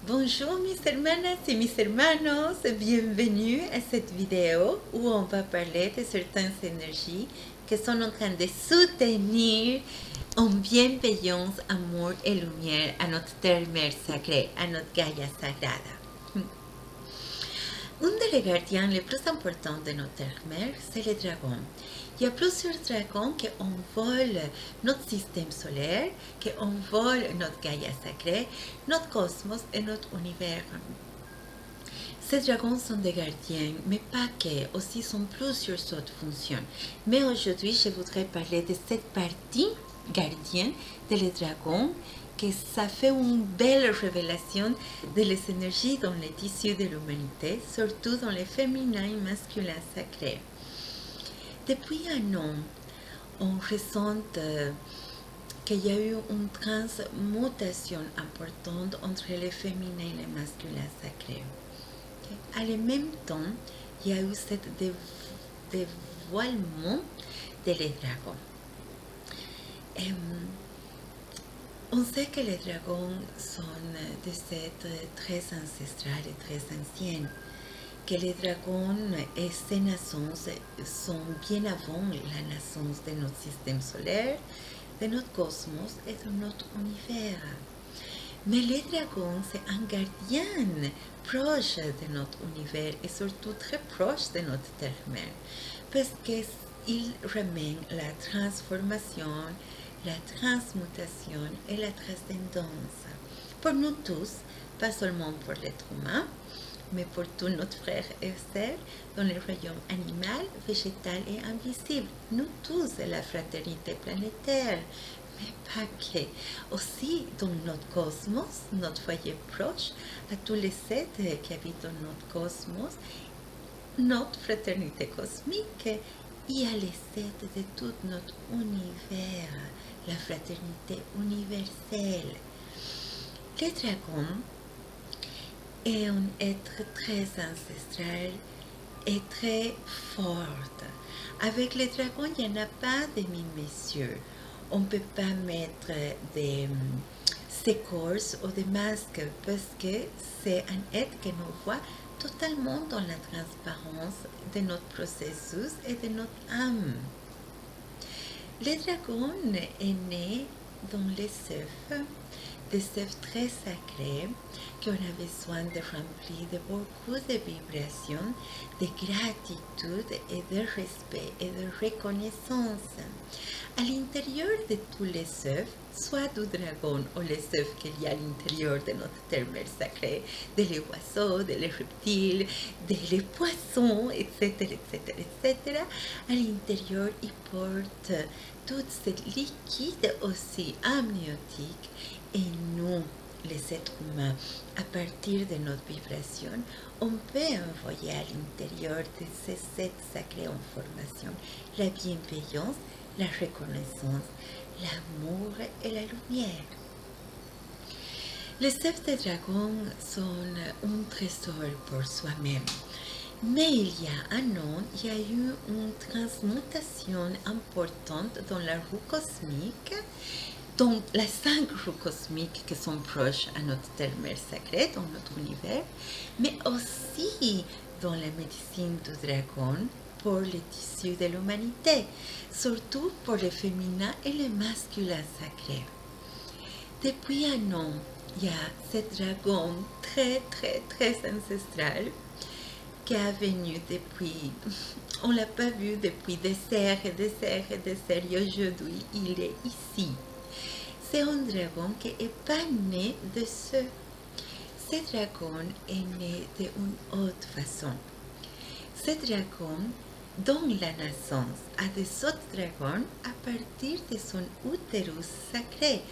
Bonjour mis hermanas y mis hermanos, bienvenue à cette vidéo où on va parler de certaines énergies qui sont en train de soutenir en bienveillance, amour et lumière à notre terre-mère sacrée, à notre Gaïa sagrada. Un des gardiens les plus importants de notre terre-mère, c'est le dragon. Il y a plusieurs dragons qui envolent notre système solaire, qui envolent notre Gaïa sacrée, notre cosmos et notre univers. Ces dragons sont des gardiens, mais pas que, aussi sont plusieurs autres fonctions. Mais aujourd'hui, je voudrais parler de cette partie gardienne des dragons, que ça fait une belle révélation de les énergies dans les tissus de l'humanité, surtout dans les féminins et masculins sacrés. Depuis un an, on ressent qu'il y a eu une transmutation importante entre les féminins et les masculins sacrés. À le même temps, il y a eu ce dévoilement des dragons. On sait que les dragons sont des êtres très ancestrales et très anciens, que les dragons et ses naissances sont bien avant la naissance de notre système solaire, de notre cosmos et de notre univers. Mais les dragons, c'est un gardien proche de notre univers et surtout très proche de notre terre-mère, parce qu'il ramène la transformation, la transmutation et la transcendance. Pour nous tous, pas seulement pour l'être humain, mais pour tous nos frères et sœurs dans les royaumes animal, végétal et invisible. Nous tous, la fraternité planétaire, mais pas que. Aussi dans notre cosmos, notre foyer proche, à tous les êtres qui habitent dans notre cosmos, notre fraternité cosmique, il y a les êtres de tout notre univers, la fraternité universelle. Le dragon est un être très ancestral et très fort. Avec les dragons, il n'y en a pas de demi-mesure. On ne peut pas mettre des écorces ou des masques parce que c'est un être que nous voit totalement dans la transparence de notre processus et de notre âme. Le dragon est né dans les œufs, des œufs très sacrés qu'on a besoin de remplir de beaucoup de vibrations, de gratitude et de respect et de reconnaissance. À l'intérieur de tous les œufs, soit du dragon ou les œufs qu'il y a à l'intérieur de notre terre-mère sacrée, de les oiseaux, de les reptiles, de les poissons, etc., etc., etc., à l'intérieur, ils portent tout ce liquide aussi amniotique et nous, les êtres humains, à partir de notre vibration, on peut envoyer à l'intérieur de ces êtres sacrés en formation la bienveillance, la reconnaissance, l'amour et la lumière. Les œufs de dragon sont un trésor pour soi-même. Mais il y a un an, il y a eu une transmutation importante dans la roue cosmique, dans les 5 roues cosmiques qui sont proches à notre terre-mère sacrée, dans notre univers, mais aussi dans la médecine du dragon pour les tissus de l'humanité, surtout pour les féminins et les masculins sacrés. Depuis un an, il y a ce dragon très, très, très ancestral qui est venu depuis, on ne l'a pas vu depuis des serres et des serres et des serres, et aujourd'hui il est ici. C'est un dragon qui n'est pas né de ce. Ce dragon est né d'une autre façon. Ce dragon, dans la naissance, a des autres dragons à partir de son utérus sacré,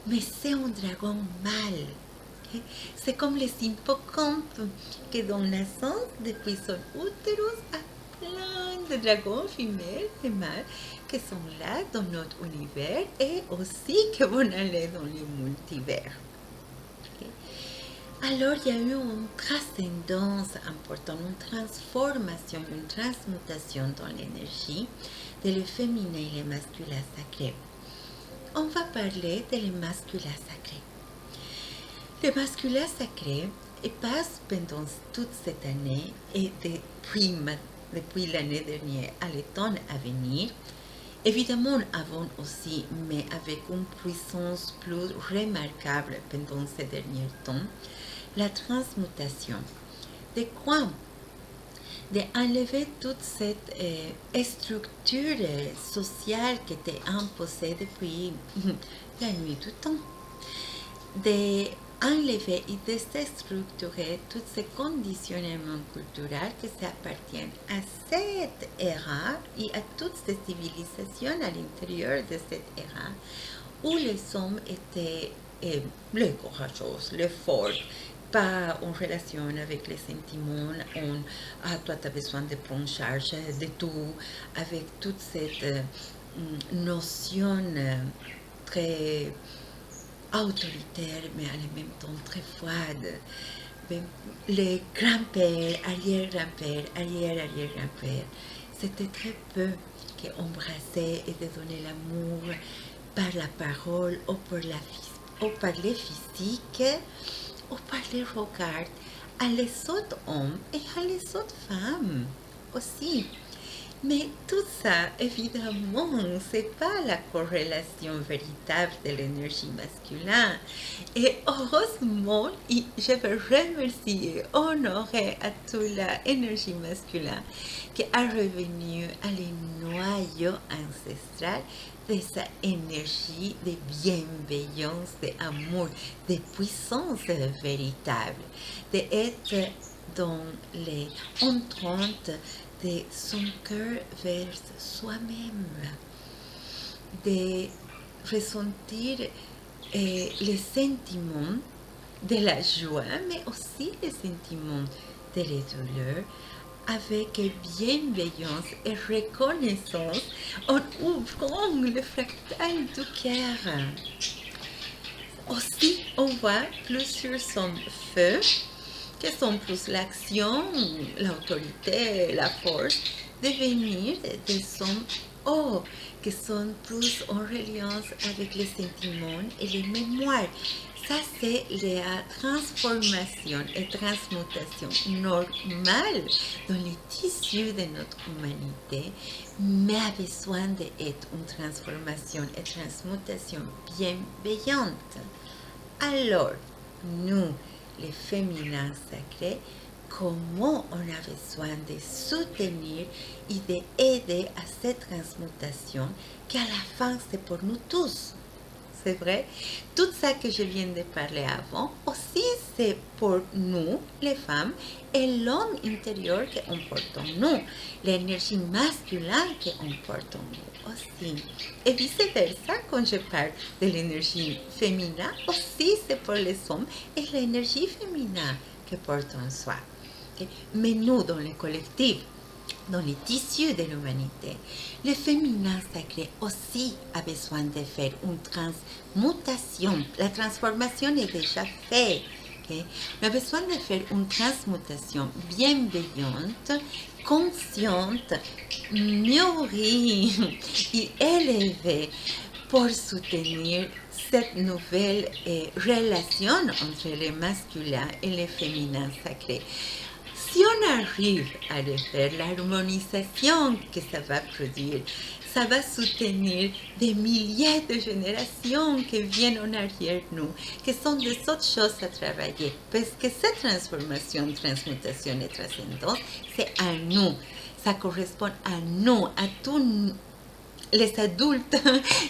mais c'est un dragon mâle. C'est comme les hippocampes qui donnent naissance depuis son utérus à plein de dragons femelles et mâles qui sont là dans notre univers et aussi qui vont aller dans le multivers. Alors il y a eu une transcendance importante, une transformation, une transmutation dans l'énergie de le féminin et les masculins sacrés. On va parler de les masculins sacrés. Le masculin sacré passe pendant toute cette année et depuis l'année dernière à l'automne à venir, évidemment avant aussi, mais avec une puissance plus remarquable pendant ces derniers temps, la transmutation. De quoi? D'enlever toute cette structure sociale qui était imposée depuis la nuit du temps. D'enlever et de déstructurer tous ces conditionnements culturels qui s'appartiennent à cette ère et à toutes ces civilisations à l'intérieur de cette ère où les hommes étaient les courageux, les forts, pas en relation avec les sentiments, toi tu as besoin de prendre charge de tout, avec toute cette notion très autoritaire, mais en même temps très froide. Les grands-pères, arrière-grands-pères, arrière-arrière-grands-pères, c'était très peu qui embrassaient et de donner l'amour par la parole ou par les physiques ou par les regards à les autres hommes et à les autres femmes aussi. Mais tout ça, évidemment, c'est pas la corrélation véritable de l'énergie masculine. Et heureusement, je veux remercier, honorer à toute l'énergie masculine qui est revenue à le noyau ancestral de sa énergie de bienveillance, d'amour, de puissance véritable, d'être dans les ententes de son cœur vers soi-même, de ressentir les sentiments de la joie, mais aussi les sentiments de la douleur, avec bienveillance et reconnaissance en ouvrant le fractal du cœur. Aussi, on voit plus sur son feu, que sont plus l'action, l'autorité, la force, devenir des hommes qui sont plus en reliance avec les sentiments et les mémoires. Ça, c'est la transformation et transmutation normale dans les tissus de notre humanité, mais a besoin d'être une transformation et transmutation bienveillante. Alors, nous, les féminins sacrés, comment on a besoin de soutenir et d'aider à cette transmutation qui à la fin c'est pour nous tous. C'est vrai, tout ça que je viens de parler avant, aussi c'est pour nous, les femmes, et l'homme intérieur qu'on porte en nous, l'énergie masculine qu'on porte en nous aussi. Et vice-versa, quand je parle de l'énergie féminine, aussi c'est pour les hommes et l'énergie féminine que portent en soi. Okay? Mais nous, dans le collectif, dans les tissus de l'humanité, le féminin sacré aussi a besoin de faire une transmutation. La transformation est déjà faite. Okay? On a besoin de faire une transmutation bienveillante, consciente, mûrie et élevée pour soutenir cette nouvelle relation entre le masculin et le féminin sacré. Si on arrive à le faire, l'harmonisation que ça va produire, ça va soutenir des milliers de générations qui viennent en arrière nous, qui sont des autres choses à travailler. Parce que cette transformation, transmutation et transcendance, c'est à nous. Ça correspond à nous, à tous les adultes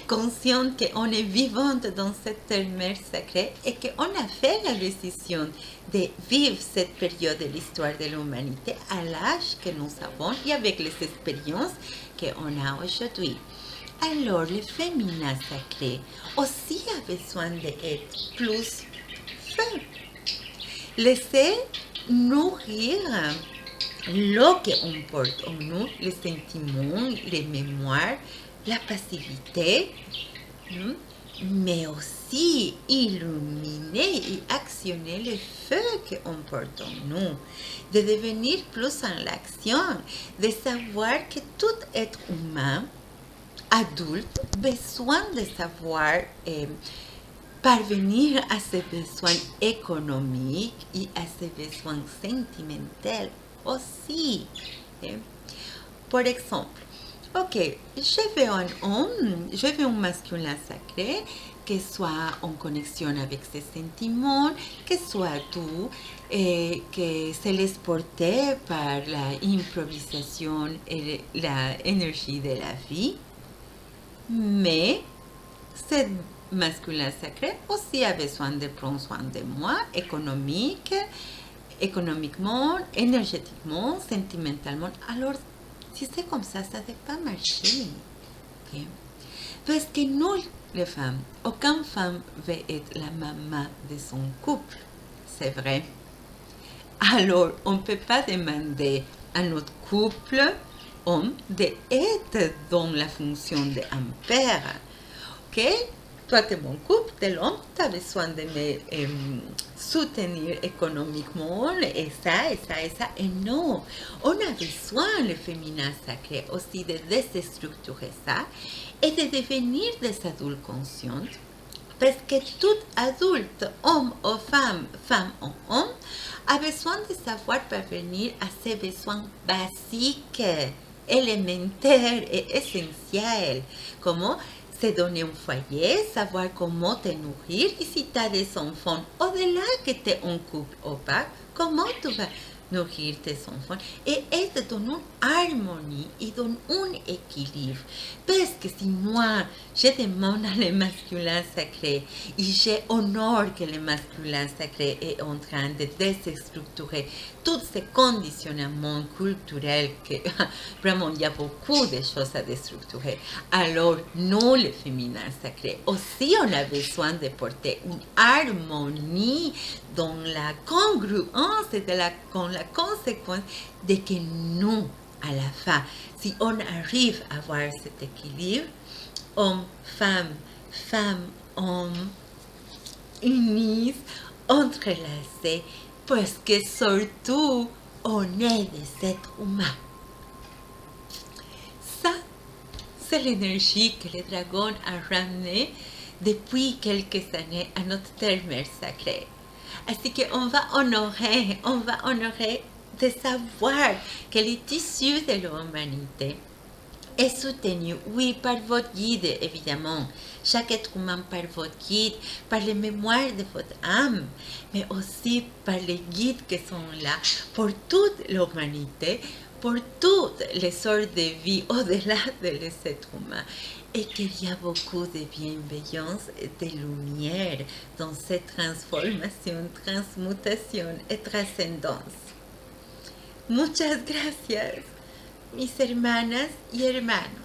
conscients qu'on est vivantes dans cette terre-mère sacrée et qu'on a fait la décision de vivre cette période de l'histoire de l'humanité à l'âge que nous avons et avec les expériences qu'on a aujourd'hui. Alors, le féminin sacré aussi a besoin d'être plus feu. Laisser nourrir l'eau qu'on porte en nous, les sentiments, les mémoires, la passivité, mais aussi illuminer et actionner le feu qu'on porte en nous, de devenir plus en l'action, de savoir que tout être humain, adulte, besoin de savoir parvenir à ses besoins économiques et à ses besoins sentimentaux aussi. Okay? Par exemple, ok, je veux un masculin sacré qui soit en connexion avec ses sentiments, qui soit doux, et que se laisse porter par l'improvisation et l'énergie de la vie. Mais ce masculin sacré aussi a besoin de prendre soin de moi, économiquement, énergétiquement, sentimentalement. Alors, si c'est comme ça ne peut pas marcher. Okay? Parce que nous, les femmes, aucune femme veut être la maman de son couple. C'est vrai. Alors, on ne peut pas demander à notre couple homme d'être dans la fonction d'un père. Ok? Toi, tu es mon couple, tu es l'homme, tu as besoin de me soutenir économiquement, et ça, et ça, et ça. Et non, on a besoin, le féminin sacré, aussi de déstructurer ça et de devenir des adultes conscients. Parce que tout adulte, homme ou femme, femme ou homme, a besoin de savoir parvenir à ses besoins basiques, élémentaires et essentiels, comme se donner un foyer, savoir comment te nourrir, et si tu as des enfants, au-delà que tu es en couple ou pas, comment tu vas nourrir tes enfants et être dans une harmonie et dans un équilibre. Parce que si moi, je demande à le masculin sacré et j'honore que le masculin sacré est en train de déstructurer tous ces conditionnements culturels que vraiment il y a beaucoup de choses à déstructurer. Alors, nous, le féminin sacré, aussi on a besoin de porter une harmonie dans la congruence et dans la conséquence de que nous, à la fin, si on arrive à avoir cet équilibre, homme, femme, homme, unis, entrelacés, parce que surtout, on est des êtres humains. Ça, c'est l'énergie que le dragon a ramenée depuis quelques années à notre terre-mère sacrée. Ainsi qu'on va honorer de savoir que le tissu de l'humanité est soutenu, oui, par votre guide, évidemment. Chaque être humain par votre guide, par les mémoires de votre âme, mais aussi par les guides qui sont là pour toute l'humanité, pour toutes les sortes de vie au-delà de les êtres humains. Et qu'il y a beaucoup de bienveillance et de lumière dans cette transformation, transmutation et trascendance. Muchas gracias, mis hermanas y hermanos.